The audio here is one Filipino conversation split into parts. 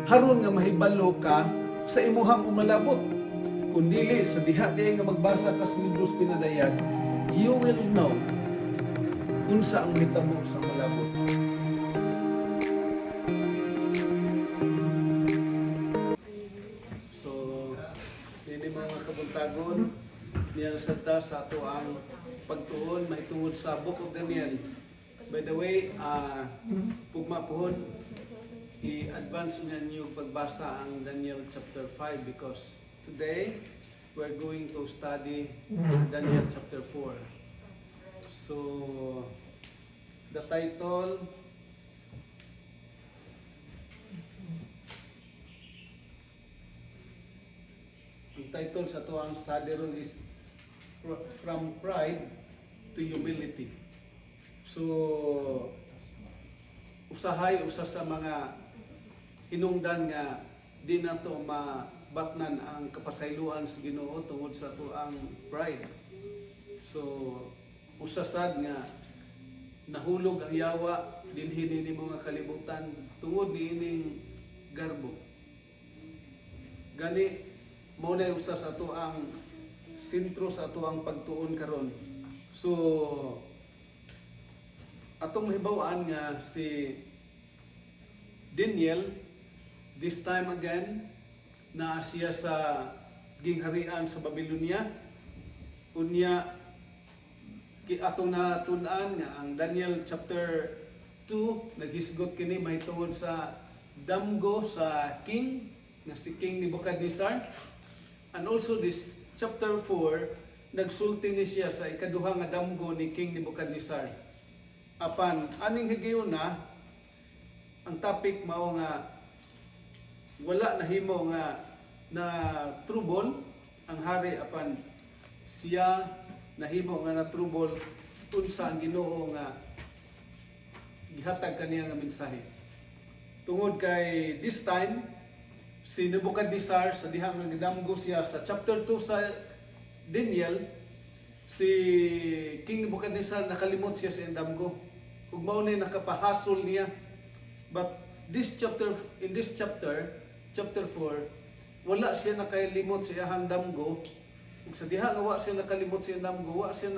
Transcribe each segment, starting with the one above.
haron nga mahibalo ka sa imuhang umalabot. Kung dili sa diha di nga magbasa ka sa libros pinadayag, you will know unsa ang hitabo sa malabot. So, hindi mga kabuntagon, niya sa ato ang pagtuon mahitungod sa Book of Daniel. By the way, pugma pohon, i-advance niya niyo pagbasa ang Daniel chapter 5 because today we're going to study Daniel chapter 4. So, the title sa to ang study ron is From Pride to Humility. So, usa sa mga hinungdan nga di na to mabatnan ang kapasayloan sa Ginoo tungod sa to ang pride. So, usa sad nga nahulog ang yawa dinhi ni mga kalibutan tungod niining garbo. Gani mao na usa sa to ang sentro sa ato ang pagtuon karon. So, atong mahibaw-an nga si Daniel, this time again, na siya sa gingharian sa Babylonia. Unya, atong natun-an nga ang Daniel chapter 2, naghisgot kini mahitungod sa damgo sa king, nga si King Nebuchadnezzar. And also this chapter 4, nagsulti ni siya sa ikaduha nga damgo ni King Nebuchadnezzar. Apan, aning higayon na, ang topic mao nga, wala nahimo nga na trouble ang hari apan siya nahimo nga na trouble unsa ang Ginoo nga gihatag kaniya nga mensahe. Tungod kay this time, si Nebuchadnezzar sa dihang nagdamgo siya sa chapter 2 sa Daniel, si King Nebuchadnezzar nakalimot siya sa damgo. Ug mao na nakapahasol niya. But in this chapter 4, wala siya nakalimot sa iyang damgo. Ug sa diha nga wa siya nakalimot sa iyang damgo, wa siya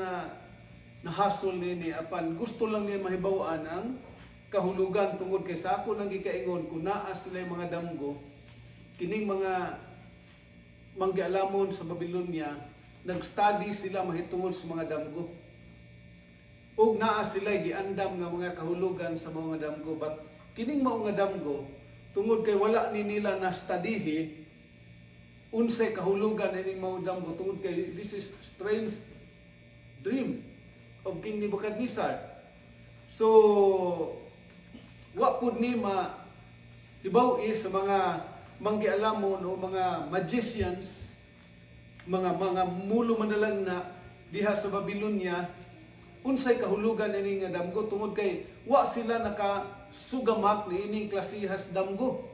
nahasol ni apan gusto lang niya mahibaw-an ang kahulugan tungod kay sa ako nang gikaingon kung naa sila yung mga damgo, kining mga manggialamon sa Babylonia, nag-study sila mahitungod sa mga damgo. Ug naa sila giandam nga mga kahulugan sa mga damgo. But kining mao nga damgo, tungod kay wala ni nila na studyhi unsay kahulugan ining mao damgo, tungod kay this is strange dream of King Nebuchadnezzar. So, wa pud ni ibaw sa mga manggialamon o mga magicians, mga mulo manalang na diha sa Babylonia, unsay kahulugan ini nga damgo, tungod kay wa sila nakasugamak ni ining klasihas damgo.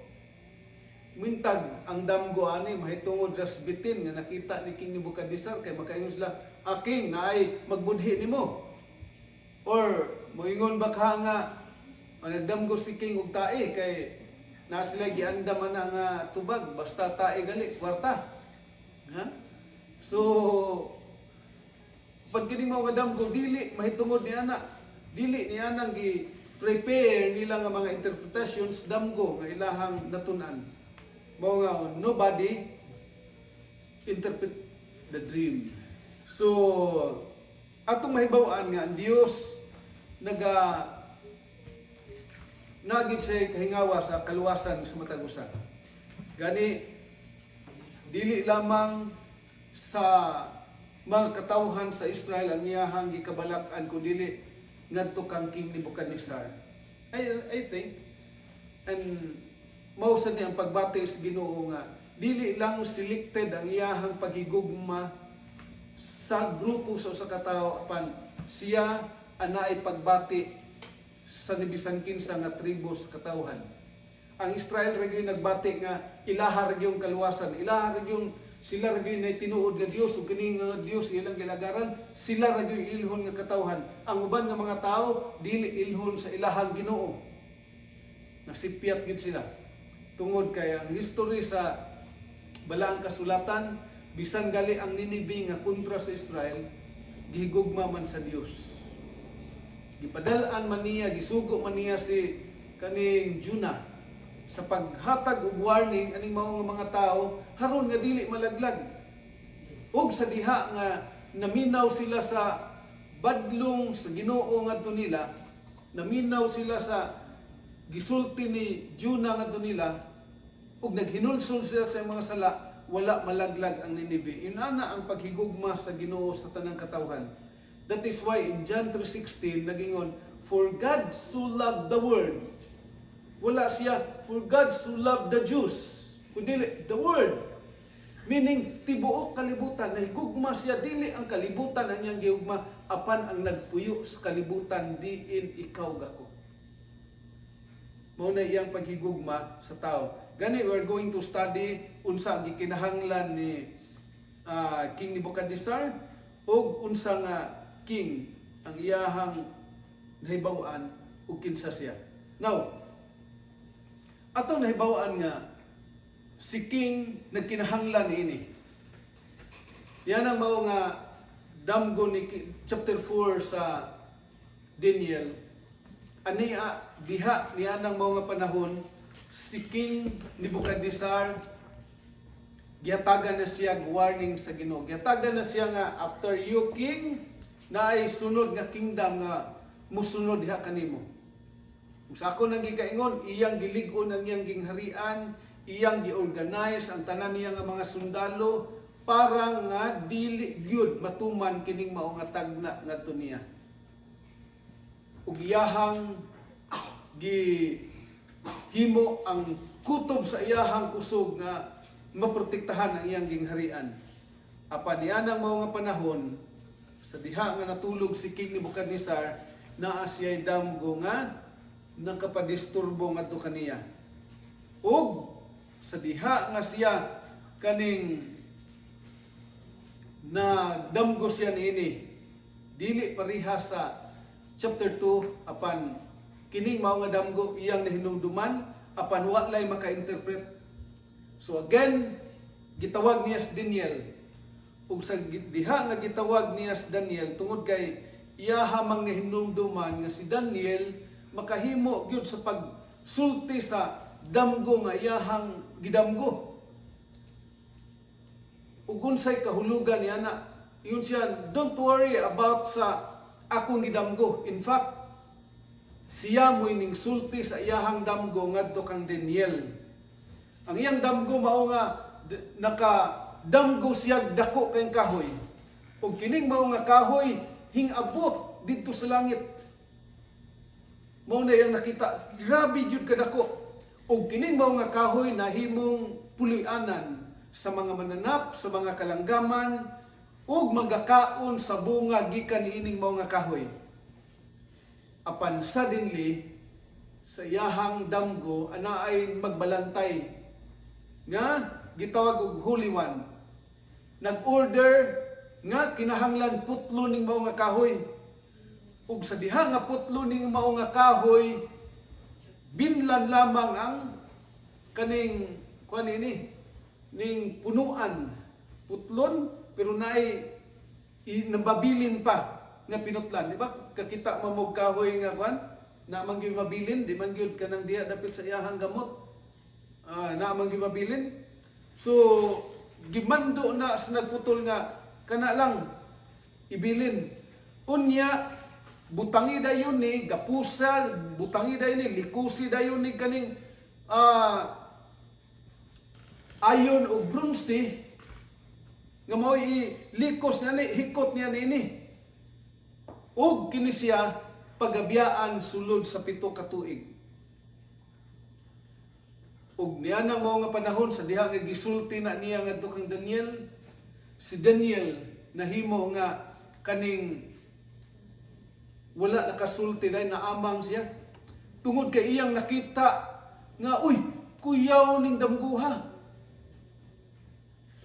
Mintag ang damgo ani mahitungod ras bitin nga nakita ni King Nebuchadnezzar kay makaingon sila, "King, naay magbudhi nimo." Or moingon ba ka nga nagdamgo si King og tae kay na sila giandam na nga tubag basta tae gali kwarta. Ha? So, pag kini mga damgo, dili mahitungod ni ana. Dili ni anang gi-prepare nila nga mga interpretations damgo nga ilahang natunan. Mao nga nobody interpret the dream. So, atong mahibaw-an nga ang Dios nagid siya kahingawa sa kaluwasan sa matag usa. Gani dili lamang sa mga katawhan sa Israel ang iyahang gikabalak-an kundi ngadto kang King Nebuchadnezzar. I think and mao sad ni ang pagbati sa Ginoo nga dili lang selected ang iyahang paghigugma sa grupo sa usa ka tawo apan siya anaay pagbati sa bisan kinsa nga tribo sa katawhan. Ang Israel ra gyud nagbati nga ilaha ra gyud kaluwasan, ilaha ra gyud sila ra gyud nay tinuod nga Dios ug kini nga Dios ilang gilagaran, sila ra gyud ilhon nga katawhan. Ang uban nga mga tawo dili ilhon sa ilahang Ginoo. Nasipyat gid sila. Tungod kay ang history sa balaang kasulatan, bisan gali ang Ninive nga kontra sa Israel, gihigugma man sa Dios. Gipadalaan man niya, gisugo man niya si kaning Jonah sa paghatag og warning aning mao nga mga tao haron nga dili malaglag. Og sa diha nga naminaw sila sa badlong sa Ginoo ngadto nila, naminaw sila sa gisulti ni Jonah ngadto nila, ug naghinulsol sila sa mga sala, wala malaglag ang Ninive. Inana ang paghigugma sa Ginoo sa tanang katawhan. That is why in John 3:16 nagingon, for God so loved the world. Wala siya, for God so loved the Jews. Kundi the world. Meaning, tibuok kalibutan, nahigugma siya, dili ang kalibutan ang iyang gihugma, apan ang nagpuyo sa kalibutan, diin ikaw gako. Mao na iyang paghigugma sa tao. Gani, we're going to study unsa ang gikinahanglan ni King Nebuchadnezzar o unsa nga king ang iyahang nahibaw-an ug kinsa siya. Now, atong nahibaw-an nga si king nagkinahanglan niini. Yan ang mao nga damgo ni chapter 4 sa Daniel. Ania diha niya nang mao nga panahon si King Nebuchadnezzar gihatagan na siya warning sa Ginoo. Gihatagan na siya nga after you king na ay sunod nga kingdom nga musunod diha kanimo. Sa ako nang gikaingon, iyang gilig-on ang iyang gingharian, iyang gi-organize ang tanan niya nga mga sundalo para nga dili gyud matuman kining mao nga tagna ngadto niya. Ug iyahang gihimo ang kutob sa iyahang kusog nga maprotektahan ang iyang gingharian. Apan nianang mao nga panahon sa diha nga natulog si King Nebuchadnezzar, naa siya'y damgo nga nakapadisturbo ngadto kaniya. Ug sa diha nga siya kaning na damgo siya niini, dili pariha sa chapter 2 apan kining mao nga damgo iyang nahinumduman apan wa lay maka-interpret. So again, gitawag niya si Daniel. Ug sa diha nga gitawag niya si Daniel tungod kay iya hamang nahinumduman nga si Daniel makahimo gyud sa pagsulti sa damgo nga iyahang gidamgo. Ug unsay kahulugan niya na yun siya, don't worry about sa akong gidamgo. In fact, siya mo'y ning sulti sa iyahang damgo ngadto kang Daniel. Ang iyang damgo mao nga damgo siya dako kay kahoy. Ug kining mao nga kahoy hingabot didto sa langit. Mao na yang nakita, grabe gyud kadako. Ug kining mao nga kahoy nahimong pulianan sa mga mananap, sa mga kalanggaman, ug magakaon sa bunga gikan niining mao nga kahoy. Apan suddenly sa iyahang damgo ana ay magbalantay nga gitawag og Holy One. Nag-order nga kinahanglan putlo ning mao nga kahoy. Ug sa diha nga putlo ning mao nga kahoy, binlan lamang ang kaning kuan ini ning punuan. Putlon pero naay nababilin pa nga pinutlan, di ba? Kakita mamog kahoy nga kuan, na man gyud mabilin, di man gyud kanang diha dapit sa iyahang gamot. Na man gyud mabilin. So gimando na sa nagputol nga kana lang ibilin. Unya butangi dayon ni gapusa, butangi dayon ni likusi dayon ni kaning ayon o bronze nga mao likos na ni hikot niya nini. Ug kini siya pagabiyaan sulod sa 7 ka tuig. Ug nianang mao nga panahon sa diha nga gisulti na niya ngadto kang Daniel, si Daniel nahimo nga kaning wala nakasulti dahil naamang siya. Tungod kay iyang nakita nga, uy, kuyaw ning damguha.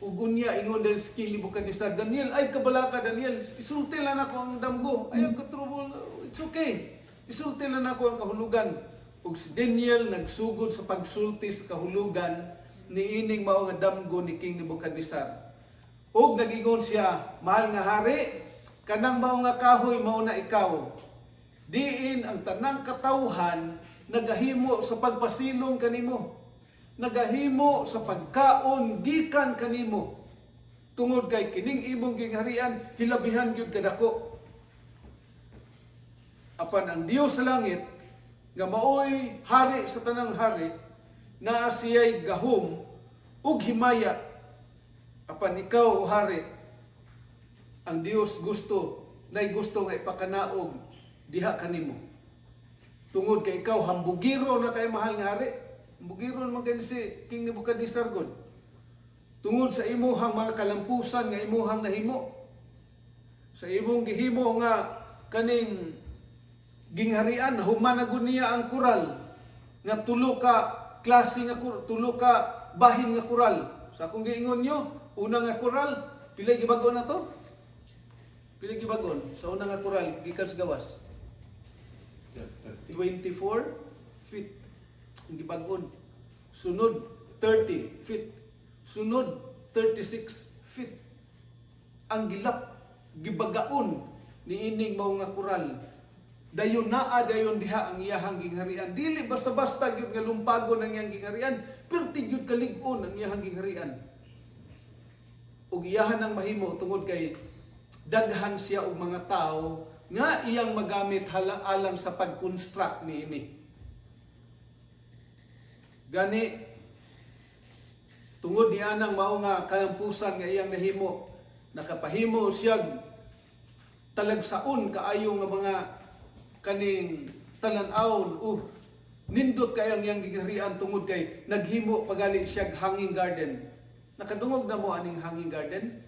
Ug unya ingon dahil si King Nebuchadnezzar, Daniel, ay kabala ka Daniel, isulti lang ako ang damgo. Ayaw ka trouble, it's okay. Isulti lang ako ang kahulugan. ug si Daniel nagsugod sa pagsulti sa kahulugan niining mao nga damgo ni King Nebuchadnezzar. Ug nagingon siya, mahal nga hari, kanang mao nga kahoy mao na ikaw. Diin ang tanang katawhan nagahimo sa pagpasilong kanimo. Nagahimo sa pagkaon gikan kanimo. Tungod kay kining imong gingharian hilabihan gyud kadako. Apan ang Dios sa langit nga maoy hari sa tanang hari na siya'y gahom ug himaya. Apan ikaw, o hari, ang Dios gusto nga ipakanaog diha kanimo. Tungod kay ikaw hambugiro na kay mahal nga hari. Hambugiro naman kay si King Nebuchadnezzar god. Tungod sa imuhang mga kalampusan nga imuhang nahimo. Sa imong gihimo nga kaning gingharian humanagud niya ang kural nga tulo ka klase nga tulo ka bahin nga kural. Sa akong giingon nyo, una nga kural, pila gibagon na to? Pila gibagon sa una nga kural gikan sa gawas? 24 feet ang gibagon. Sunod 30 feet. Sunod 36 feet. Ang gilap gibagaon niining mao nga kural. Dayon naa dayon diha ang iyahang gingharian. Dili basta-basta gyud nga lumpagon ang iyang gingharian, pero tigyud kalig-on ang iyahang gingharian. Ug iyahan ang mahimo tungod kay daghan siya og mga tao nga iyang magamit alang sa pag-construct niini. Gani tungod niya nang mao nga kalampusan nga iyang nahimo, nakapahimo siya talagsaon kaayo nga mga kaning talan-awon, nindot kay ang iyang gingharian tungod kay naghimo pagali siya hanging garden. Nakadungog na mo aning hanging garden?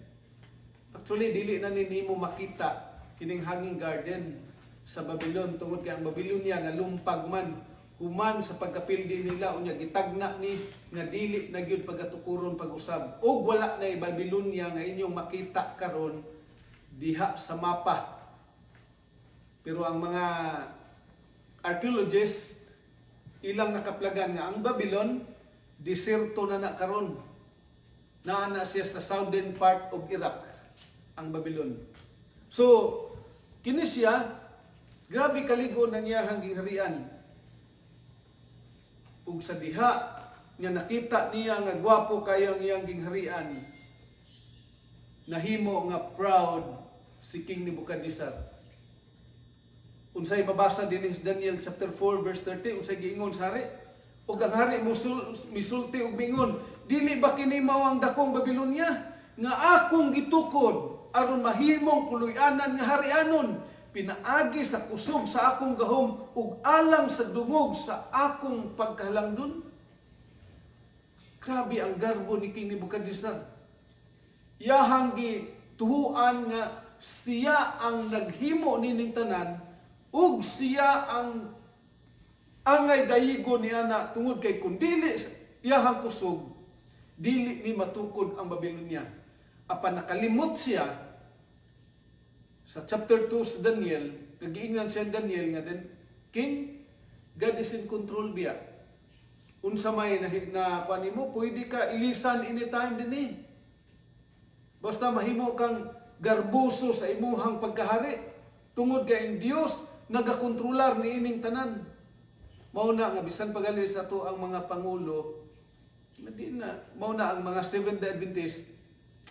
Actually, dili na nimo makita kining hanging garden sa Babylon tungod kay ang Babylonia nalumpag man human sa pagkapildi nila unya gitagna ni nga dili na gyud pagatukuron pag-usab. Og wala na Babylonia nga inyong makita karon diha sa mapa. Pero ang mga archaeologists ilang nakaplagan nga ang Babylon desierto na karon. Naa na siya sa southern part of Iraq ang Babylon. So kini siya grabe kaligo ng iyang gingharian. Ug sa diha nga nakita niya nga gwapo kayo ang iyang gingharian, nahimo nga proud si King Nebuchadnezzar. Unsay mabasa din sa Daniel chapter 4 verse 30, unsay giingon sa hari? Ug ang hari misulti og mingon, dili ba kini mao ang dakong Babylonia nga akong gitukod aron mahimong puloy-anan nga harianon, pinaagi sa kusog sa akong gahom ug alang sa dungog sa akong pagkahalangdon? Grabe ang garbo ni King Nebuchadnezzar. Iyahang gituhuan nga siya ang naghimo nining tanan ug siya ang angay dayigo niya na tungod kay kung dili iyahang kusog, dili ni matukod ang Babylonia. Apan nakalimot siya sa chapter 2 sa Daniel, nagiingan siya Daniel nga King, God is in control biya. Unsa may na kuan nimo, pwede ka ilisan anytime dinhi. Basta mahimo kang garbuso sa imuhang pagkahari. Tungod kay ang Dios nagakontrolar ni ining tanan. Mao na nga bisan pagali sa to ang mga pangulo, mao na ang mga Seventh-day Adventist,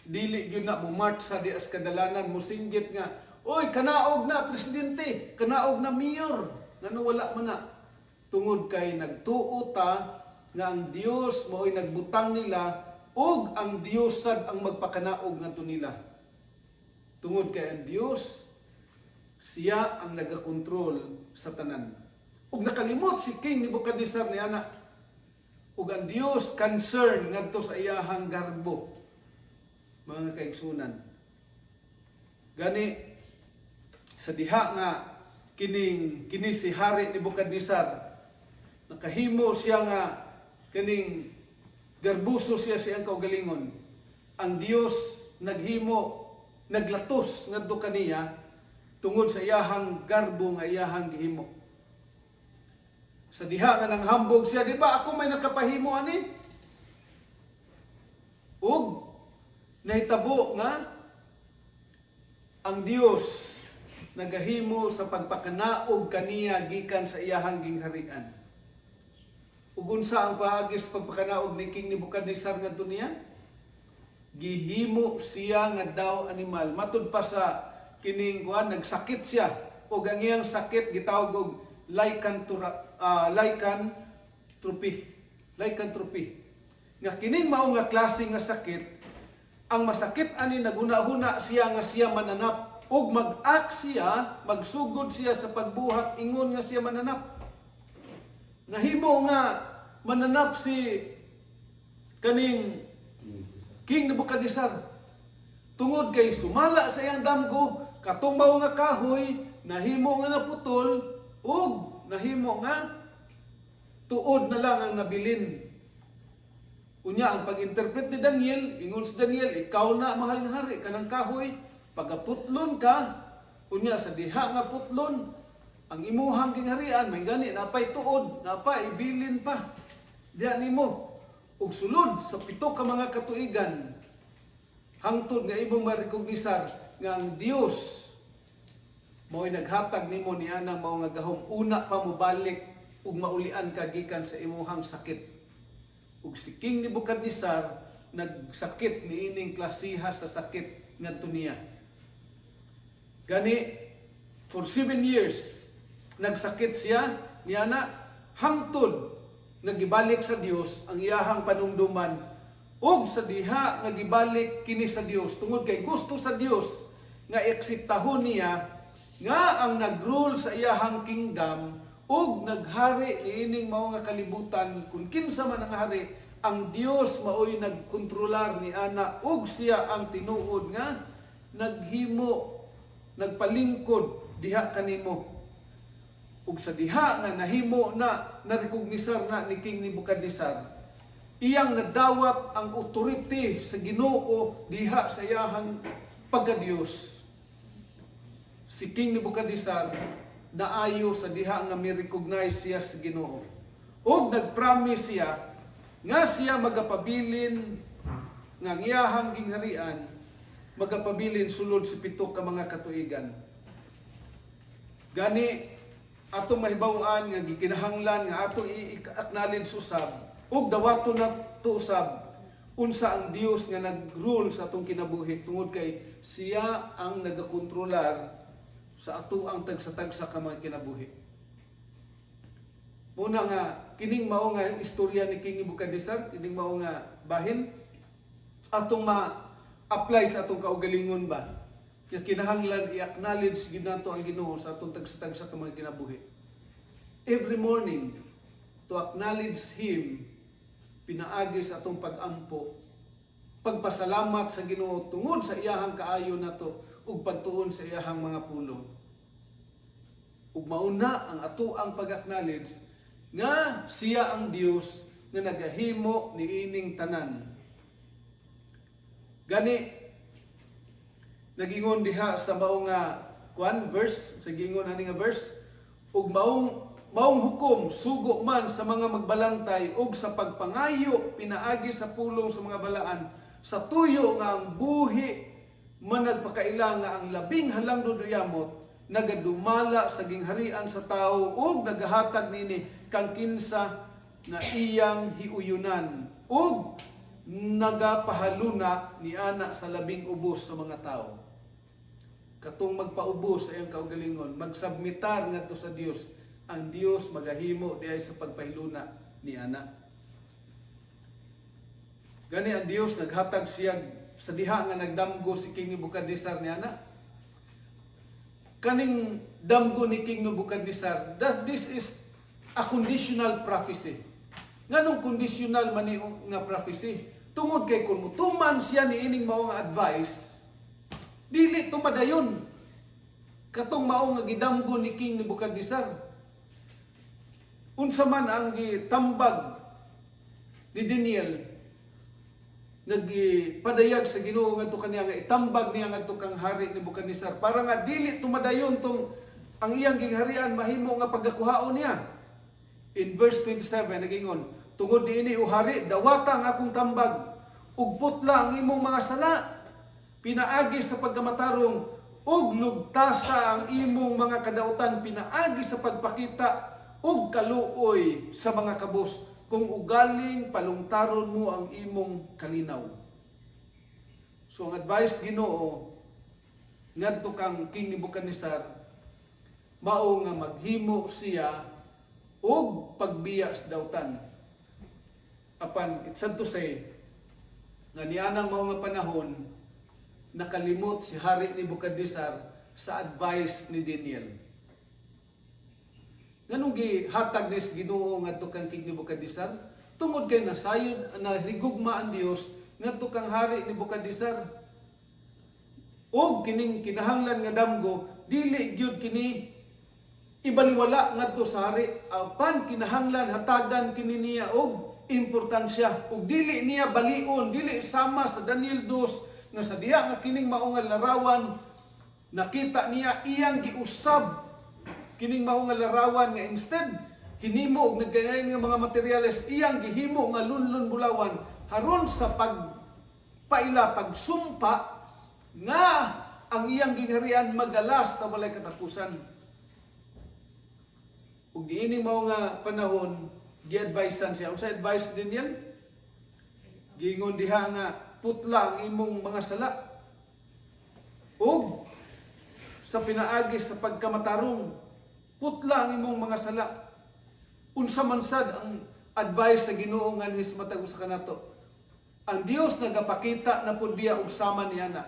dili gyud na mo march sa dias kadalanan, mo singgit nga, oy kanaog na presidente, kanaog na mayor, ngano wala man na. Tungod kay nagtuo ta nga ang Dios mao'y nagbutang nila ug ang Dios sad ang magpakanaog ngadto nila. Tungod kay ang Dios siya ang nagakontrol sa tanan. Ug nakalimot si King Nebuchadnezzar ni ana. Ug ang Dios concern ngadto sa iyahang garbo. Mga kaigsunan. Gani sa diha nga kini si Hari Nebuchadnezzar, nakahimo siya nga kining garbuso siya siyang kaugalingon. Ang Dios naghimo, naglatos ngadto kaniya tungod sa iyahang garbo nga iyahang gihimo. Sa diha nga nang hambog siya, di ba ako may nakapahimo ani? Ug nahitabo nga ang Dios nagahimo sa pagpakanaog kaniya gikan sa iyahang gingharian. Ug unsa ang paagis pagpakanaog ni King Nebuchadnezzar ngadto niya? Gihimo siya nga daw animal. Matud pa sa kining kuan nagsakit siya ug ang iyang sakit gitawag og lycanthropy. Nga kining mao nga klase nga sakit, ang masakit ani naguna-huna siya nga siya mananap ug mag-act siya, magsugod siya sa pagbuhat ingon nga siya mananap. Nahimo nga mananap si kaning King Nebuchadnezzar tungod kay sumala sa iyang damgo, katumbaw nga kahoy, nahimo nga naputol ug nahimo nga tuod na lang ang nabilin. Unya ang pag-interpret ni Daniel, ingon si Daniel, ikaw na mahal nga hari kanang kahoy, pagaputlon ka, unya sa diha nga putlon ang imuhang gingharian may gani napay tuod, napay ibilin pa. Diha nimo ug sulod sa 7 ka mga katuigan hangtod nga imong ma-recognisar nga ang Dios mao'y naghatag nimo niana mao nga gahom una pa mo balik ug maulian ka gikan sa imuhang sakit. Ug si King Nebuchadnezzar nagsakit niining klasiha sa sakit ngadto niya. Gani for 7 years nagsakit siya niana hangtod nga gibalik sa Dios ang iyahang panumduman ug sa diha nga gibalik kini sa Dios tungod kay gusto sa Dios nga eksitahon niya nga ang nagrule sa iyahang kingdom ug naghari niining mao nga kalibutan kung kinsa man ang hari, ang Dios maoy nagkontrolar ni ana ug siya ang tinuod nga naghimo nagpalingkod diha kanimo. Ug sa diha nga nahimo na narekognisar na ni King Nebuchadnezzar, iyang nadawat ang authority sa Ginoo diha sa iyahang pagka-Dios. Si King Nebuchadnezzar naayo sa diha nga mi-recognize siya sa Ginoo. Ug nagpromise siya nga siya magapabilin nga ang iyahang gingharian magapabilin sulod sa 7 ka mga katuigan. Gani atong mahibaw-an nga gikinahanglan nga atong i-acknowledge usab ug dawaton na to usab unsa ang Dios nga nag-rule sa atong kinabuhi tungod kay siya ang nagakontrolar sa ato ang tagsa-tagsa ka mga kinabuhi. Muna nga kining mao nga istorya ni King Nebuchadnezzar, kining mao nga bahin atong ma-apply sa atong kaugalingon ba? Kaya kinahanglan i-acknowledge gyud nato ang Ginoo sa atong tagsa-tagsa ka mga kinabuhi. Every morning to acknowledge Him, pinaagi sa atong pag-ampo, pagpasalamat sa Ginoo tungod sa iyahang kaayo nato ug pagtuon sa iyahang mga pulong. Ug mauna ang ato ang pag-acknowledge nga siya ang Dios nga nagahimo niining tanan. Gani nagingon diha sa mao nga verse, sa gingon ani nga verse, ug maong hukom sugo man sa mga magbalantay ug sa pagpangayo pinaagi sa pulong sa mga balaan sa tuyo nga ang buhi man nagpakaila nga ang labing halangdon yamot nagadumala sa gingharian sa tao ug nagahatag nini kang kinsa na iyang hiuyunan ug nagapahaluna ni ana sa labing ubos sa mga tao. Katong magpaubos sa iyang kaugalingon, magsubmitar ngadto sa Dios, ang Dios magahimo diay sa pagpahiluna ni ana. Gani ang Dios naghatag siya sa diha nga nagdamgo si King Nebuchadnezzar ni ana. Kaning damgo ni King Nebuchadnezzar, that this is a conditional prophecy. Nganong conditional man ni nga prophecy? Tungod kay kun mutuman siya ni ining mao nga advice, dili tumadayon katong mao nga gidamgo ni King Nebuchadnezzar. Unsa man ang gitambag ni Daniel, nagpadayag sa Ginoo ngadto kaniya nga itambag niya ngadto kang hari ni Nebuchadnezzar para nga dili tumadayon tong ang iyang gingharian mahimo nga pagakuhaon niya. In verse 27 nagingon, tungod niini o hari, dawata ang akong tambag, ug putla ang imong mga sala, pinaagi sa pagkamatarong, ug lugtasa ang imong mga kadautan, pinaagi sa pagpakita, ug kaluoy sa mga kabus, kung ugaling palungtaron mo ang imong kalinaw. So ang advice Ginoo ngadto kang King Nebuchadnezzar, mao nga maghimo siya og pagbiya sa dautan. Apan it's sad to say nga nianang mao nga panahon nakalimot si Hari Nebuchadnezzar sa advice ni Daniel. Nganong gihatag ni Ginoo ngadto kang King Nebuchadnezzar? Tungod kay nasayon na higugma ang Dios ngadto kang Hari Nebuchadnezzar. Og kining kinahanglan nga damgo dili gyud kini ibaliwala ngadto sa hari, apan kinahanglan hatagan kini niya og importansya, ug dili niya balion, dili sama sa Daniel 2 nga sa diha nga kining mao nga larawan nakita niya iyang giusab kining mao nga larawan nga instead hinimo og nagkanayon nga mga materyales iyang gihimo nga lunlun bulawan haron sa pagpaila pagsumpa nga ang iyang gingharian magalas ta walay katapusan. Ug diini mao nga panahon gi-advisean siya. Unsa advice din yan? Giingon diha nga putla ang imong mga sala. Ug sa pinaagi sa pagkamatarong putla ang imong mga sala. Unsa man sad ang advice sa Ginoo nga hismatag usa kanato. Ang Dios nagapakita na pud biya og sama niya na.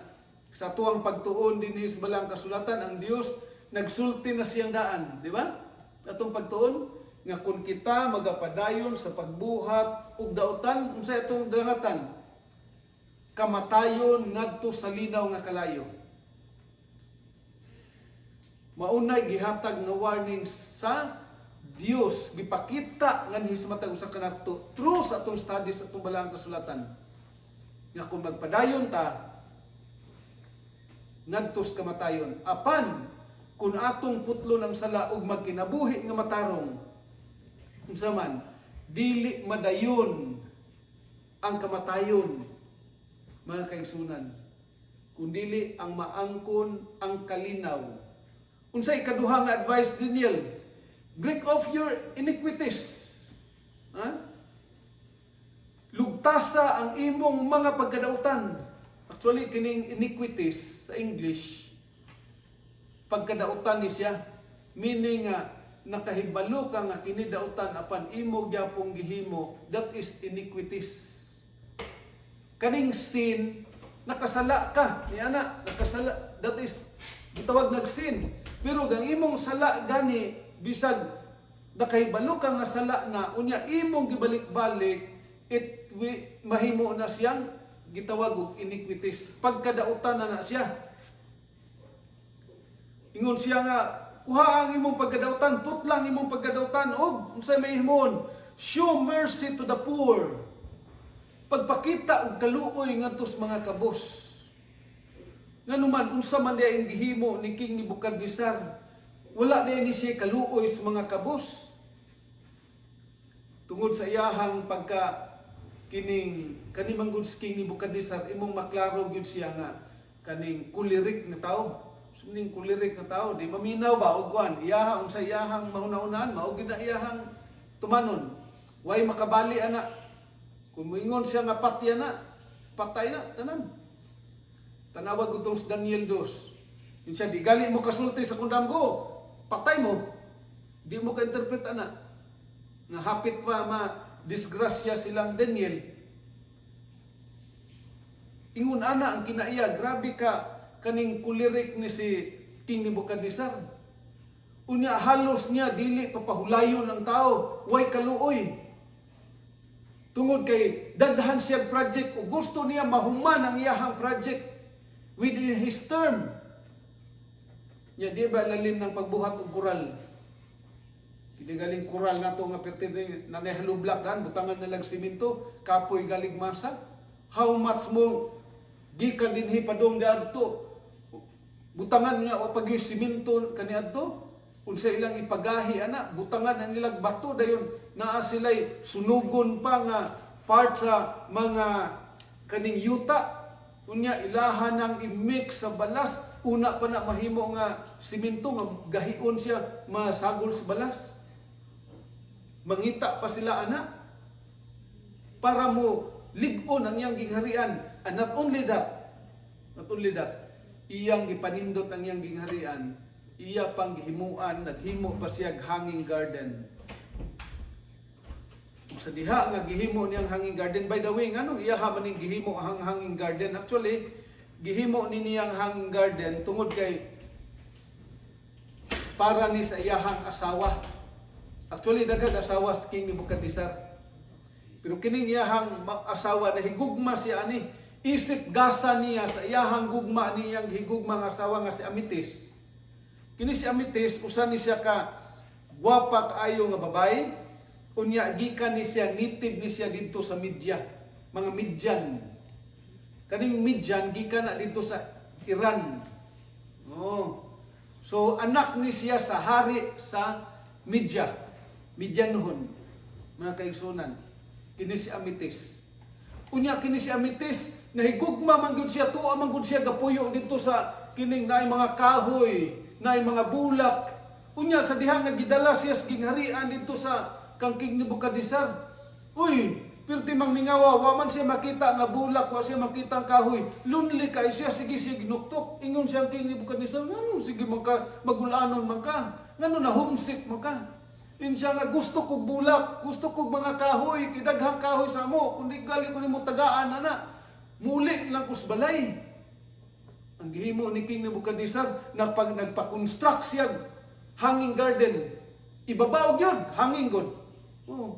Sa tuwang pagtuon din sa balang kasulatan, ang Dios nagsulti na siyang daan, di ba? Atong pagtuon nga kung kita magapadayon sa pagbuhat ug dautan, unsa itong dangatan? Kamatayon ngadto sa linaw nga kalayo. Maunay gihatag nga warning sa Dios gipakita nga hismatag usa kanato through sa atong study sa atong balang kasulatan. Nga kung magpadayon ta ngadtos kamatayon. Apan, kung atong putlo ng sala ug magkinabuhi nga matarong, unsa man, dili madayon ang kamatayon, mga kaigsunan. Kung dili ang maangkon ang kalinaw. Unsay ikaduha nga advice Daniel? Break off your iniquities. Ha? Lugtasa ang imong mga pagkadautan. Actually, kining iniquities sa English, pagkadautan ni siya, meaning nga nakahibalo ka nga kinidautan apan imo gyapong gihimo, that is iniquities. Kaning sin, nakasala ka, ni ana, nakasala, that is gitawag nagsin. Pero gang imong sala gani, bisag nakahibalo ka nga sala na, unya imong gibalik-balik, mahimo na siyang gitawag og iniquities. Pagkadautan na siya. Ingon siya nga, kuha ang imong pagkadautan, putlang imong pagkadautan, og unsay may himon, show mercy to the poor. Pagpakita og kaluoy ngadto sa mga kabos. Nganuman unsa man diay ang gihimo ni King Nebuchadnezzar, wala diay ni siya kaluoy sa mga kabos. Tungod sa iyahang pagka kaning manggod King Nebuchadnezzar, imong maklaro gyud siya nga kaning kulirik nga tao. Suning kulirik nga tao, di maminaw ba og kuan, iyahang unsa iyahang mahuna-unahan, mao gid na iyahang tumanon. Way makabali ana. Kung moingon siya nga patay na, patay na tanan. Tanawag utong sa Daniel 2. Yun siya, di gali mo kasulti sa kundamgo, patay mo. Di mo ka-interpret ana. Nga hapit pa disgrasya silang Daniel. Ingon ana ang kinaiya, grabe ka kaning kulirik ni si King Nebuchadnezzar. Unya halos niya dili papahulayon ang tao, way kaluoy. Tungod kay daghan siya project o gusto niya mahuman ang iyahang project within his term. Nya di ba lalim ng pagbuhat og koral? Hindi galing koral na ito nga pertid na nahalublak dan, butangan na lang simento, kapoy galing masa. How much mo gikan dinhi padong dadto? Butangan niya o pag simento kaniadto? unsa ilang ipagahi ana, butangan na nilang bato dayon naa sila'y sunugon pa nga part sa mga kaning yuta. Unya ilahan ng i-mix sa balas, una pa na mahimo nga simento nga gahion siya masagol sa balas. Mangita pa sila ana para mo lig-on ang iyang gingharian. And not only that, iyang gipanindot ang iyang gingharian, iya pang gihimuan, naghimo pa siya hanging garden. Sa diha nga gihimo niyang hanging garden, by the way, nganong iya ha maning gihimo ang hanging garden? Actually, gihimo ni niyang hanging garden tungod kay para ni sa iyahang asawa. Actually, daghang asawa sa King Nebuchadnezzar. Pero kining iyahang asawa na higugma siya ani, isip gasa niya sa iyahang gugma niyang higugma nga asawa nga si Amitis. Kini si Amitis, usa ni siya ka gwapa kaayo nga babae. Unya gikan ni siya, native ni siya dito sa Midya, mga Midyan. Kaning Midyan gikan na dito sa Iran. Oh. So anak ni siya sa hari sa Midya. Midyan noon, mga kaigsunan. Kini si Amitis. Unya kini si Amitis, nahigugma man gud siya, tuwa man gud siya gapuyo dito sa kining naay mga kahoy, naay mga bulak. Unya sa diha nga gidala siya sa gingharian dito sa kang King Nebuchadnezzar. Uy, pirti mang mingawa, wa man siya makita nga bulak, wa siya makita ang kahoy. Lonely kay siya, sige siya ginuktok. Ingon siya ang King Nebuchadnezzar, ngano sige magulanon man ka? Ngano na homesick man ka? Siya nga gusto kog bulak, gusto kog mga kahoy, kidaghang kahoy sa mo, kundi gali ko nimo tagaan ana. Muli lang kus balay. Ang gihimo ni King Nebuchadnezzar, nagpa-construct siya hanging garden. Ibabaw gyud, hanging god. Oh.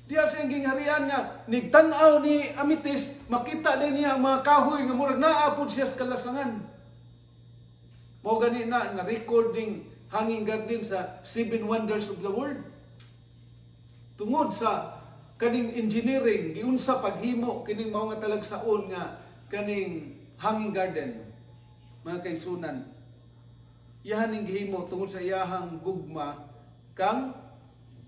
Diya sa gingharian nga, nigtanaw ni Amitis, makita din niya ang mga kahoy nga murag naapod siya sa kalasangan. Mao gani na recording hanging garden sa 7 Wonders of the World. Tungod sa kaning engineering, giunsa paghimo kining mao nga talagsaon nga kaning hanging garden. Mga kaigsunan, iyahan ning gihimo tungod sa iyahang gugma kang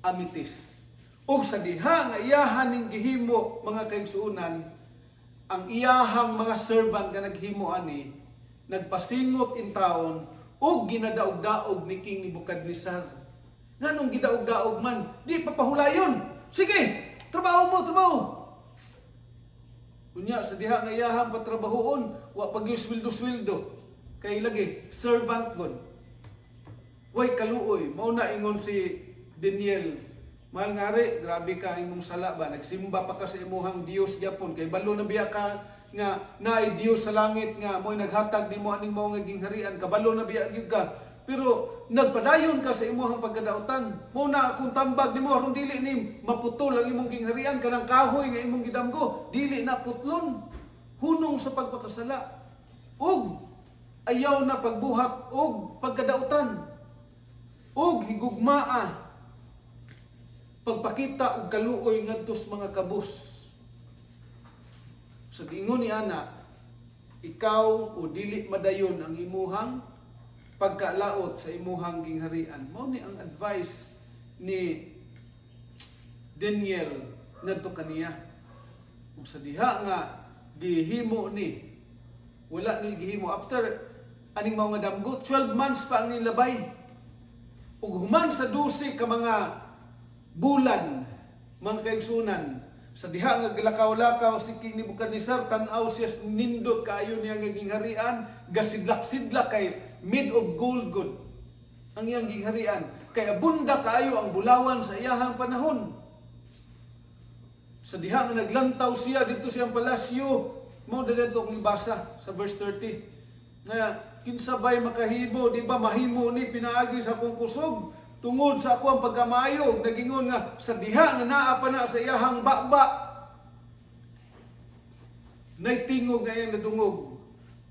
Amitis. Ug sa diha nga iyahan ning gihimo mga kaigsuonan, ang iyahang mga servant nga naghimo ani nagpasingot in taon ug ginadaog-daog ni King Nebuchadnezzar. Nganong gidaog-daog man, di papahulayon. Sige, trabaho mo, trabaho. Unya sa diha nga iyahang patrabahoon, wa pag sweldo-sweldo. Kay lagi servant god. Way kaluoy, mao na ingon si Daniel, mahal ngari, grabe ka imong sala ba, nagsimba pa ka sa imuhang Dios gyapon, kay balo na biya ka nga naay Dios sa langit nga mo'y naghatag nimo aning mao nga gingharian, kabalo na biya gyud ka. Pero nagpadayon ka sa imuhang pagkadautan. Mao na akong tambag nimo aron dili ni maputol ang imong gingharian, kanang kahoy nga imong gidamgo, dili na putlon. Hunong sa pagpakasala. Ug ayaw na pagbuhat og pagkadautan. Og higugmaa pagpakita og kaluoy ngadto sa mga kabus. Sa ingon ni ana, ikaw o dili madayon ang imuhang pagkalaot sa imuhang gingharian. Mao ni ang advice ni Daniel ngadto kaniya. Ug sa diha nga gihimo ni, wala ni gihimo after aning mga damgo, 12 months pa ang nilabay. Ug human sa 12 ka mga bulan, mga kaigsunan, sa diha nga gilakaw-lakaw si King Nebuchadnezzar, tan-aw siya nindot kaayo niya nga gingharian, gasidlak-sidlak kay made of gold good ang iyang gingharian, kay abunda kaayo ang bulawan sa iyahang panahon. Sa diha nga naglantaw siya dito siyang palasyo, mao dito kong ibasa sa verse 30. Nga kinsabay makahimo, di ba mahimo ni pinaagi sa akong kusog tungod sa ako ang pagkamayo. Nagingon nga sa diha nga naa pa na sa iyahang bakba, nagtingog nga iyang nadungog.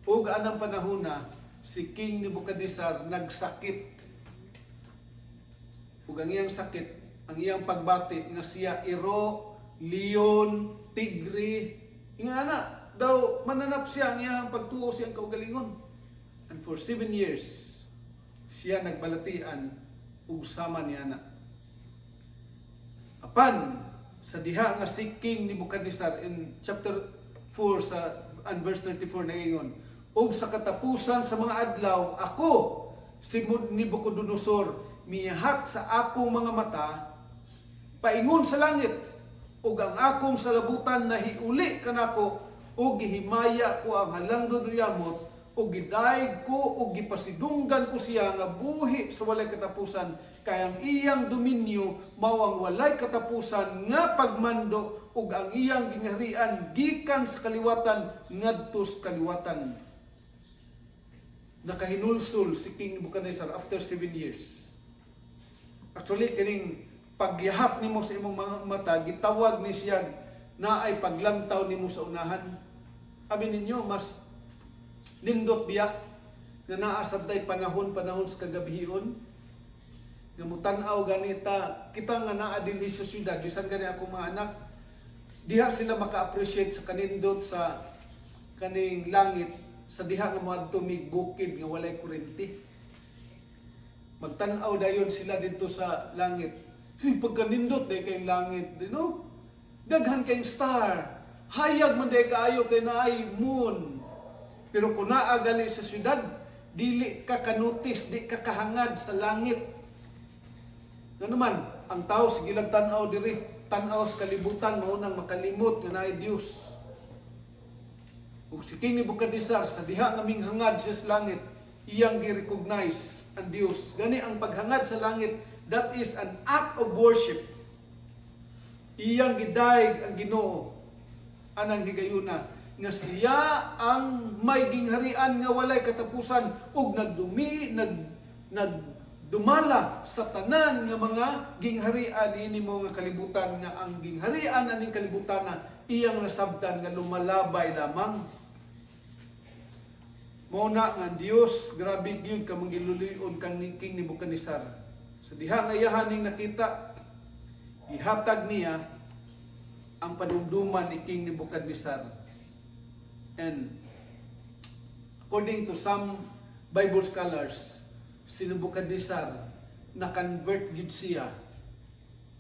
Ug anang panahon na si King Nebuchadnezzar nagsakit. Ug ang iyang sakit, ang iyang pagbati nga siya iro, leon, tigre, ingon ana daw mananap siya ang iyang pagtuo siyang kaugalingon. And for 7 years, siya nagbalatian ug sama niya na. Apan sa diha nga si King Nebuchadnezzar in chapter 4 sa and verse 34 na ingon, ug sa katapusan sa mga adlaw ako si Nebuchadnezzar miyahat sa akong mga mata paingon sa langit, ug ang akong salabutan nahiuli kanako, ug gihimaya ko ang halangdon yamot, ug gidayeg ko ug gipasidunggan ko siya nga buhi sa walay katapusan, kay ang iyang dominyo mao ang walay katapusan nga pagmando, ug ang iyang gingharian gikan sa kaliwatan ngadto sa kaliwatan. Nakahinulsol si King Nebuchadnezzar after 7 years. Actually kining pagyahat nimo sa imong mga mata gitawag ni siya na ay paglantaw nimo sa unahan. Abi ninyo mas nindot biya nga naa sabday panahon sa kagabihon nga mutan-aw ganita kita nga naa dinhi sa syudad bisan gani akong mga anak diha sila maka-appreciate sa kanindot sa kaning langit sa diha nga moadto mig bukid nga walay kuryente. Magtan-aw dayon sila dito sa langit. Pagkanindot day kayong langit, no? Daghan kayong star. Hayag man day kaayo kay naay moon. Pero kung naa gali sa syudad, dili ka kanutis, di ka kahangad sa langit. Nga naman, ang tao sige lang tan-aw diri, tan-aw sa kalibutan, mo nang makalimot nga naay Dios. Ug si King Nebuchadnezzar sa diha nga minghangad siya sa langit, iyang gi-recognize ang Dios. Gani ang paghangad sa langit, that is an act of worship. Iyang gidayeg ang Ginoo anang higayuna nga siya ang may gingharian nga walay katapusan ug nagdumala sa tanan nga mga gingharian ini mo nga kalibutan, nga ang gingharian aning kalibutan na iyang nasabtan nga lumalabay lamang. Mao na nga Dios grabe gyud ka mangilulion kang King Nebuchadnezzar. Sa diha nga yahaning nakita, ihatag niya ang panumduman ni King Nebuchadnezzar. And according to some Bible scholars, si Nebuchadnezzar na-convert gid siya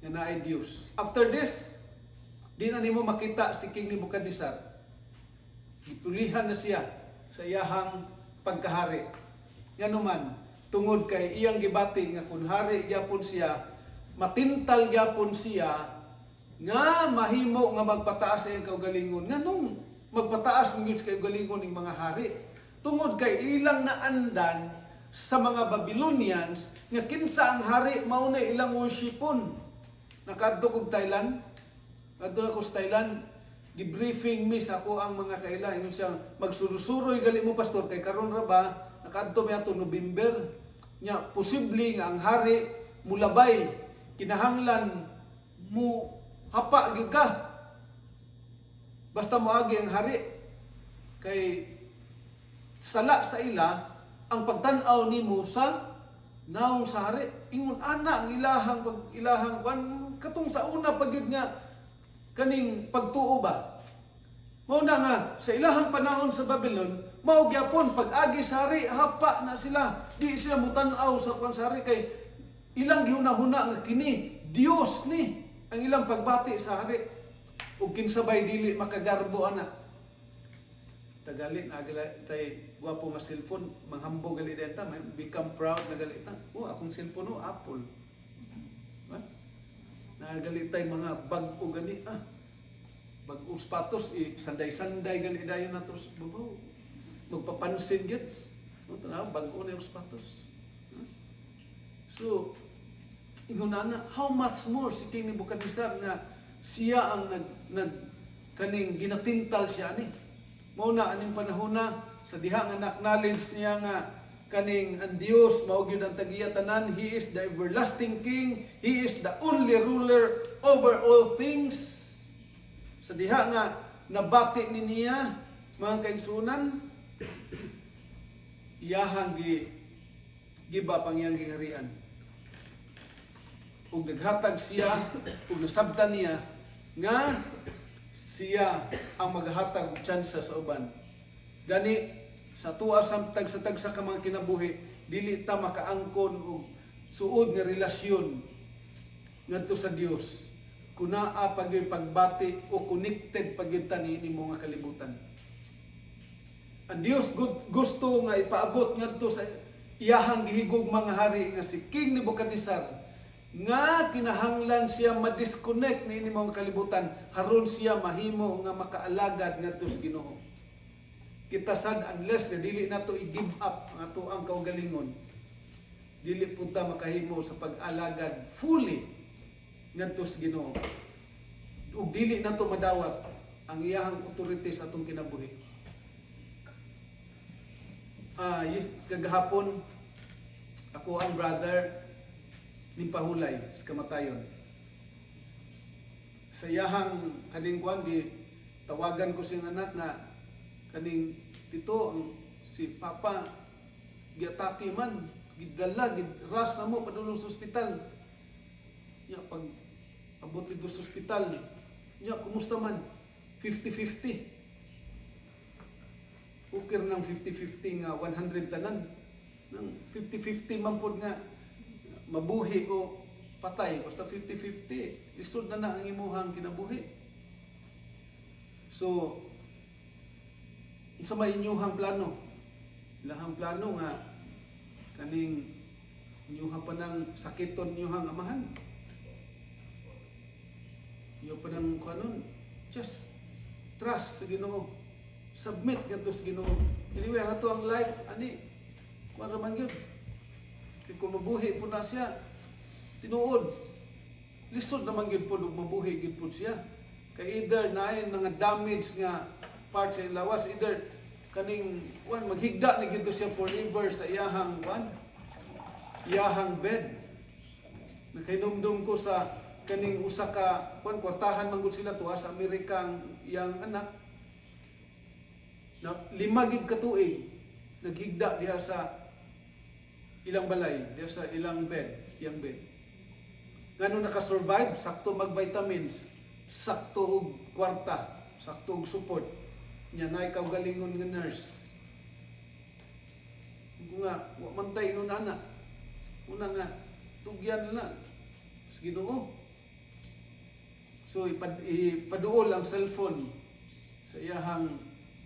nga naay Dios. After this, di na nimo makita si King Nebuchadnezzar. Gipulihan na siya sa iyahang pagkahari. Nganuman, tungod kay iyang gibati nga kun hari gyapon siya, matintal gyapon siya nga mahimo nga magpataas sa iyang kaugalingon. Nganong magpataas ng Diyos kaugalingon ng mga hari? Tungod kay ilang naandan sa mga Babylonians nga kinsa ang hari mao na ilang worshipon. Nakadto kog Thailand. Kadto ako sa Thailand, gibriefing mi sa ako ang mga kaila ingon siya magsurusuroy gali mo pastor kay karon ra ba nakadto mi ato November nya posible nga ang hari mulabay kinahanglan mo hapa gyud ka basta moagi ang hari kay sala sa ila ang pagtan-aw nimo sa naong sa hari. Ingon ana ang ilahang kan katong sa una pagyud nga kaning pagtuo ba. Mao na nga sa ilahang panahon sa Babylon, mao gyapon pag-agi sa hari hapa na sila. Di sila mutan-aw sa pansari kay ilang gihuna-huna nga kini Dios ni ang ilang pagbati sa hari. Ug kinsabay dili makagarbo ana. Tagali na tay gwapo nga cellphone, manghambog gali denta, may become proud na galita. Akong cellphone Apple. Nagalitay mga bag-o gani bag-o sapatos sanday-sanday gani dayon nato babaw. Magpapansin gyud. Bag-o na yung sapatos. So, ingunana, how much more si King Nebuchadnezzar nga siya ang kaning ginatintal siya ani. Mao na aning panahon na sa diha nga acknowledge niya nga kaning ang Dios mao gyud ang tagiya tanan. He is the everlasting King. He is the only ruler over all things. Sa diha nga nabati ni niya mga kaigsunan, iyahang giba pang iyang giharian. Ug naghatag siya ug nasabtan niya nga siya ang maghatag og tsansa sa uban. Gani sa tuwa sa tagsa ka mga kinabuhi, dili ta makaangkon og suod nga relasyon ngadto sa Dios kun naa pagyoy pagbati o connected pagyud ta nimo nga kalibutan. Ang Dios gusto nga ipaabot ngadto sa iyahang gihigog mga hari nga si King Nebuchadnezzar nga kinahanglan siya ma-disconnect ni mga kalibutan haron siya mahimo nga makaalagad ngadto sa Ginoo. Kita sad unless nga dili nato i-give up ang ato ang kaugalingon, dili punta makahimo sa pag-alagad fully ngadto sa Ginoo. Ug dili nato madawat ang iyahang authority sa atong kinabuhi. Kagahapon ako ang brother ni Pahulay sa kamatayon. Sa iyahang kaning kuan tawagan ko siyang anak nga kaning tito ang si Papa giatake man, gidala, gidras na mo padulong sa ospital. Ya pag abot dito sa ospital, ya kumusta man? 50-50. Ukir ng 50-50 nga 100 tanan. Nang 50-50 man pod nga mabuhi o patay. Basta 50-50. Lisod na ang imuhang kinabuhi. So, sa may inyuhang plano. Ilahang plano nga kaning inyuhang pa ng sakiton inyuhang amahan. Iyo pa ng kanon. Just trust sa Ginoo. Submit ngadto sa Ginoo. Anyway, ang ato ang life ani kuan ra man gyud. Kay kung mabuhi po na siya, tinuod. Lisod naman gyud po ug mabuhi gyud po siya. Kay either naay nga damage nga part sa lawas, either kaning maghigda ni gito siya forever sa iyahang iyahang bed. Nakainumdum ko sa kaning usa ka kwartahan man gud sila tuwa sa Amerika ang iyang anak. Na 5 gid ka tuig naghigda diha sa ilang balay, diha sa ilang bed, iyang bed. Ngano naka-survive, sakto mag-vitamins, sakto og kwarta, sakto og support. Nya nay kaugalingon nga nurse. Nga wa mantay no nana. Una nga tugyan na sa Ginoo. So ipaduol ang cellphone sa iyahang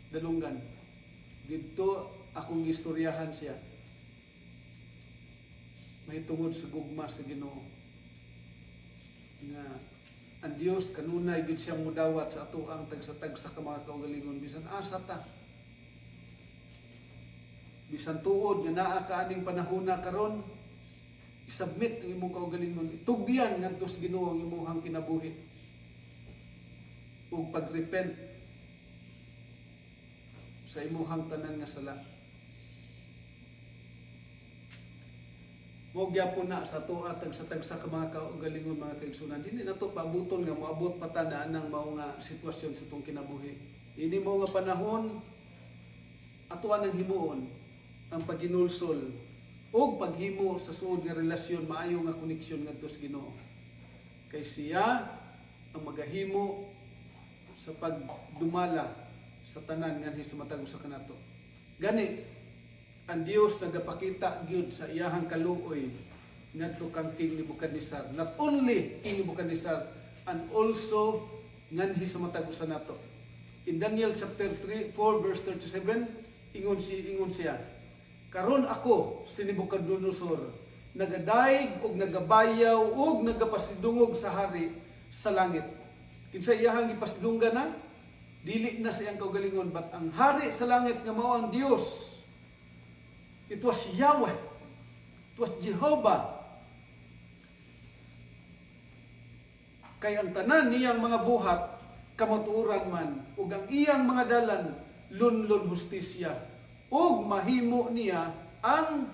dalungan. Dito akong istoryahan siya. May tungod sa gugma sa Ginoo. Nga ang Dios kanunay gid siyang mudawat sa ato ang tagsa-tagsa ka mga kaugalingon bisan asa ta. Bisan tuod nga naa kaaning panahona karon, isubmit ang imong kaugalingon, itugyan ngadto sa Ginoo ang imong kinabuhi. Ug pagrepent sa imong tanan nga sala. Mo gyapon na sa tuwa tagsa-tagsa ka mga kaugalingon mga kaigsunan. Dili na to pabuton nga moabot pa ta na anang mao nga sitwasyon sa itong kinabuhi. Ini mo nga panahon atuan ang himuon ang pagginulsol o paghimo sa suod nga relasyon maayo nga koneksyon ngadto sa Ginoo. Kay siya ang magahimo sa pagdumala sa tanan nganhi sa matag usa kanato. Gani ang Dios nagapakita gyud sa iyahang kaluoy ngadto kang King Nebuchadnezzar. Not only King Nebuchadnezzar and also nganhi sa matag usa nato. In Daniel chapter 4 verse 37 ingon siya, karon ako si Nebuchadnezzar nagadaig og nagabayaw og nagapasidungog sa hari sa langit. Kinsa iyahang ipasidunggan na dili na sa iyang kaugalingon but ang hari sa langit nga mao ang Dios. It was Yahweh. It was Jehovah. Kay ang tanan niyang mga buhat kamatuoran man ug ang iyang mga dalan lunlon hustisya ug mahimo niya ang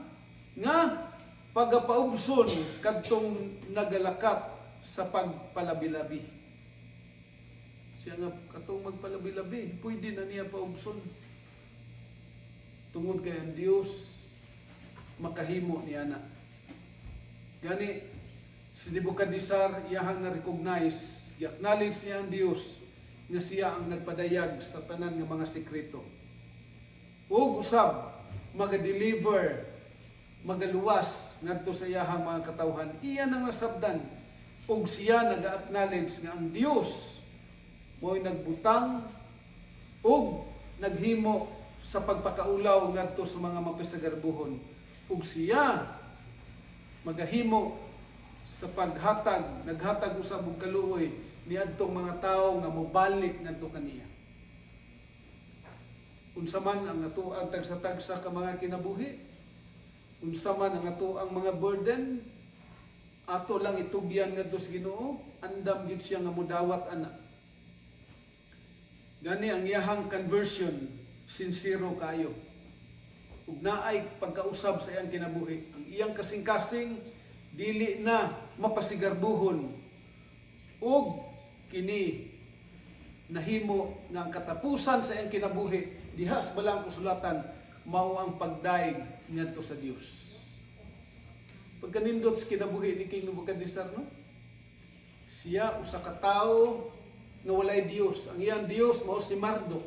nga pagapaubson kadtong nagalakat sa pagpalabi-labi. Siya nga katong magpalabi-labi, pwede na niya paubson. Tungod kay ang Dios makahimo niya na. Gani, si Nebuchadnezzar iyahang na-recognize, i-acknowledge niya ang Dios nga siya ang nagpadayag sa tanan nga mga sekreto. Ug usab, maga-deliver magaluwas ngadto sa iyahang mga katawhan. Iya nang nasabdan ug siya naga-acknowledge nga ang Dios mo'y nagbutang ug naghimo sa pagpakaulaw ngadto sa mga mapisagarbuhon. Ug siya magahimo sa naghatag usab og kaluoy niadtong mga tawo nga mobalik ngadto kaniya. Unsa man ang atuang tagsa-tagsa ka mga kinabuhi, unsa man ang atuang mga burden, ato lang itugyan ngadto sa Ginoo, andam gyud siya nga modawat ana. Gani ang iyahang conversion sincero kayo. Ug naay pagkausab sa iyang kinabuhi. Ang iyang kasing-kasing dili na mapasigarbuhon ug kini nahimo nga ang katapusan sa iyang kinabuhi dihas balang kasulatan mao ang pagdaig ngadto sa Dios. Pagkanindot sa kinabuhi ni King Nebuchadnezzar, no? Siya usa ka tawo nga walay Dios. Ang iyang Dios mao si Marduk.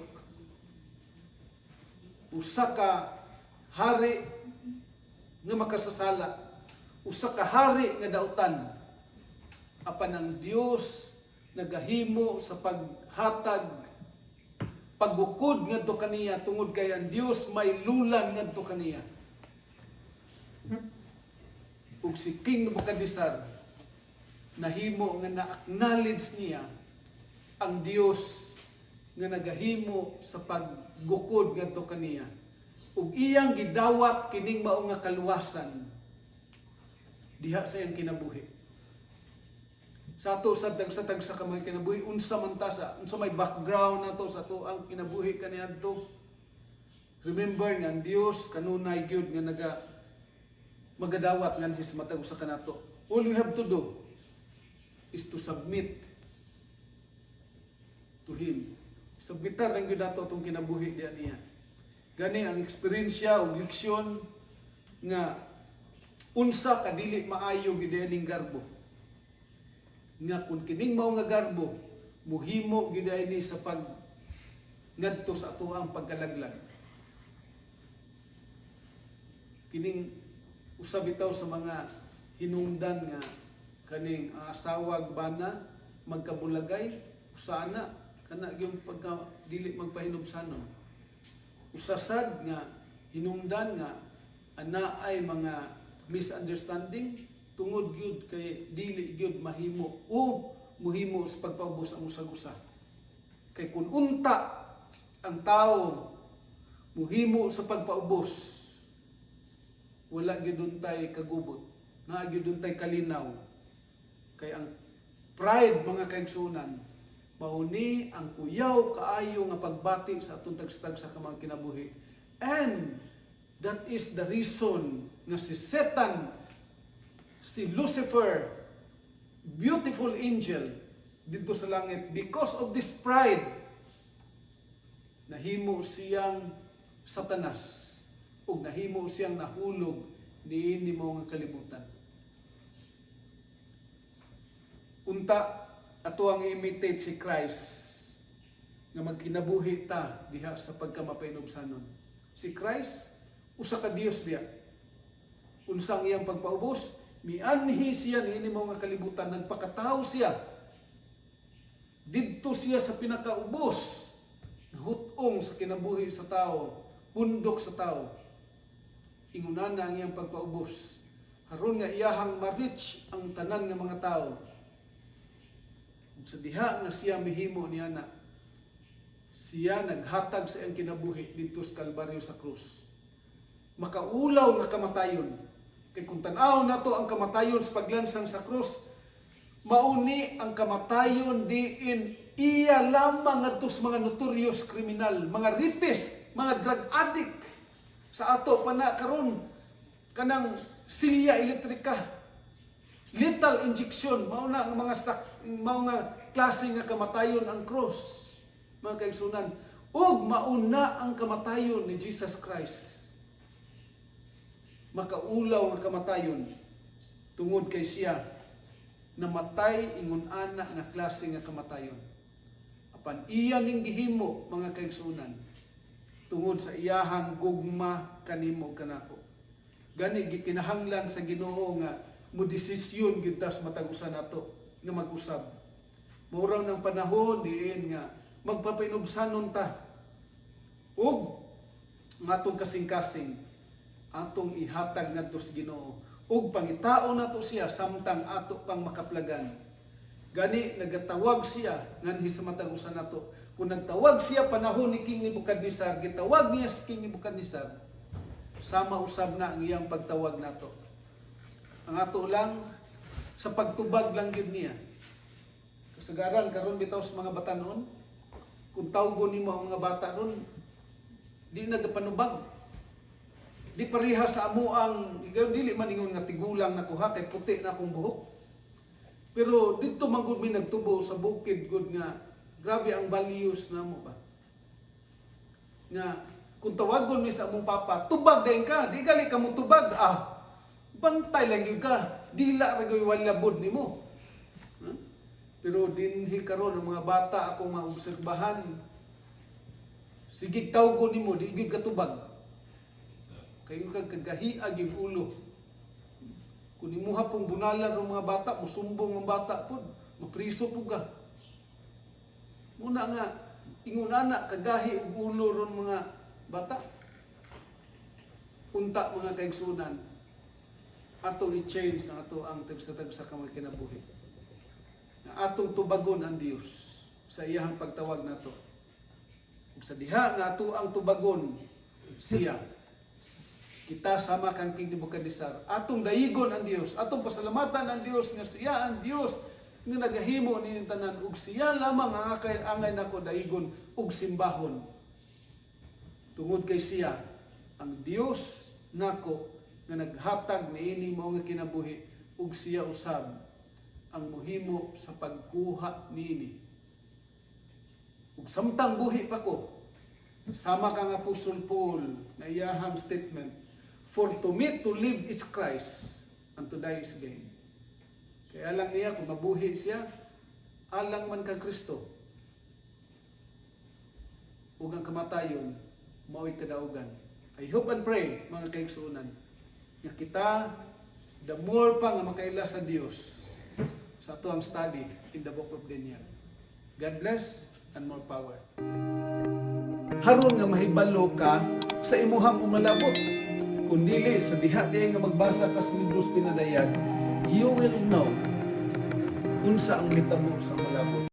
Usa ka hari nga makasasala. Usa ka hari nga dautan. Apan ang Dios nagahimo sa paghatag pagbukod ngadto kaniya tungod kay ang Dios may lulan ngadto kaniya. Ug si King Nebuchadnezzar nahimo nga na-acknowledge niya ang Dios nga nagahimo sa pagbukod ngadto kaniya. Ug iyang gidawat kining mao nga kaluwasan diha sa iyang kinabuhi. Sa ato sa tagsa-tagsa ka mga kinabuhi, unsa man ta sa unsa may background nato sa ato ang kinabuhi kaniadto. Remember nga ang Dios kanunay gyud nga magadawat ngan sa matag usa kanato. All we have to do is to submit to Him. Submitar lang gyud nato atong kinabuhi diha niya. Gani ang eksperyensya o leksyon nga unsa ka dili maayo gid ning garbo. Nga kung kining mao nga garbo muhimo gid ni sa pag ngadto sa atoang pagkalaglag. Kining usab bitaw sa mga hinungdan nga kaning asawag bana magkabulagay usana kana gyud pagka dili magpahinubsanon. Usasad nga hinungdan nga ana ay mga misunderstanding tungod gyud kay dili gyud mahimo o muhimo sa pagpaubos ang usag-usa. Kay kun unta ang tawo muhimo sa pagpaubos, wala gyud untay kagubot, na gyud untay kalinaw. Kay ang pride mga kaigsunan mauni ang kuyaw kaayo nga pagbati sa atong tagsa-tagsa ka mga kinabuhi. And that is the reason nga si Satan, si Lucifer, beautiful angel dito sa langit, because of this pride, nahimo siyang Satanas ug nahimo siyang nahulog diin mo nga kalibutan. Unta ato ang imitate si Christ nga magkinabuhi ta diha sa pagkamapainuobsanon. Si Christ usa ka Dios diya. Unsang iyang pagpaubos, mianhi siya niini mo nga kalibutan, nagpakatao siya. Didto siya sa pinakaubos, hutong sa kinabuhi sa tao, pundok sa tao. Ingunan na ang iyang pagpaubos. Haron nga iyahang ma-reach ang tanan nga mga tao. Sa diha nga siya mihimo niya na, siya naghatag sa iyang kinabuhi dito sa Kalbaryo sa krus. Makaulaw nga kamatayon. Kay kung tanaw nato ang kamatayon sa paglansang sa krus, mauni ang kamatayon diin iya lamang ngadto sa mga notorious kriminal, mga rapist, mga drug addict. Sa ato pa na karon kanang silya elektrika, lethal injection, mao na ang mga klase nga kamatayon ang cross, mga kaigsunan. Ug mauna ang kamatayon ni Jesus Christ. Makaulaw nga kamatayon tungod kay siya namatay ingon ana nga klase nga kamatayon. Apan iya ning gihimo mga kaigsunan tungod sa iyahang gugma kanimo kanako. Gani gikinahanglan sa Ginoo nga mo desisyon gyud ta sa matag usa nato nga mag-usab. Murang ng panahon diin nga magpapinubsanon ta. Ug matong kasing-kasing atong ihatag ngadto sa Ginoo ug pangitaon nato siya samtang ato pang makaplagan. Gani nagatawag siya nganhi sa matag usa nato. Kung nagtawag siya panahon ni King Nebuchadnezzar, gitawag niya si King Nebuchadnezzar, sama usab na ang iyang pagtawag nato. Ang ato lang sa pagtubag lang gyud niya. Kasagaran karon bitaw sa mga batanon, kung tawgon nimo ang mga bata ron, di nagapanubag. Di pareha sa amo ang dili man ingon nga tigulang na kuha kay puti na akong buhok. Pero dito man gud mi nagtubo sa bukid gud nga grabe ang values namo ba. Nga kung tawagon mi sa among papa, tubag dayon ka, di gali ka mo tubag, bantay lang yun ka, dila ra gyud walabod nimo. Pero dinhi karon ang mga bata akong maobserbahan, sige tawgon nimo, di gyud ka tubag. Kayo kag kagahiag yung ulo. Kung imuha pong bunalan ng mga bata, musumbong ang bata po, mapriso po ka. Muna nga, ingunana, kagahi og ulo ron mga bata. Unta mga kaigsunan, atong i-change ang ato ang tagsa-tagsa kamay kinabuhi. Atong tubagon ang Dios sa iyang pagtawag nato. Ug sa diha nga ato ang tubagon siya. Kita sama kang King Nebuchadnezzar, atong dayigon ang Dios, atong pasalamatan ang Dios nga siya ang Dios nga nagahimo ni tanan ug siya lamang ang angay nako daigon ug simbahon. Tungod kay siya ang Dios nako nga naghatag niini mao nga kinabuhi ug siya usab ang mohimo sa pagkuha niini. Ug samtang buhi pa ko, sama kang Apostol Paul na iyahang statement, for to me to live is Christ and to die is gain. Kaya alang niya, kung mabuhi siya, alang man kang Kristo. Ug ang kamatayon, mao'y kadaugan. I hope and pray, mga kaigsunan, nga kita, the more pa nga makaila sa Dios sa ito ang study in the book of Daniel. God bless and more power. Haron nga mahibalo ka sa imuhang umalabot. Kung dili, sa diha nga magbasa ka sa libros pinadayag, you will know unsa ang mitabo sa malabot.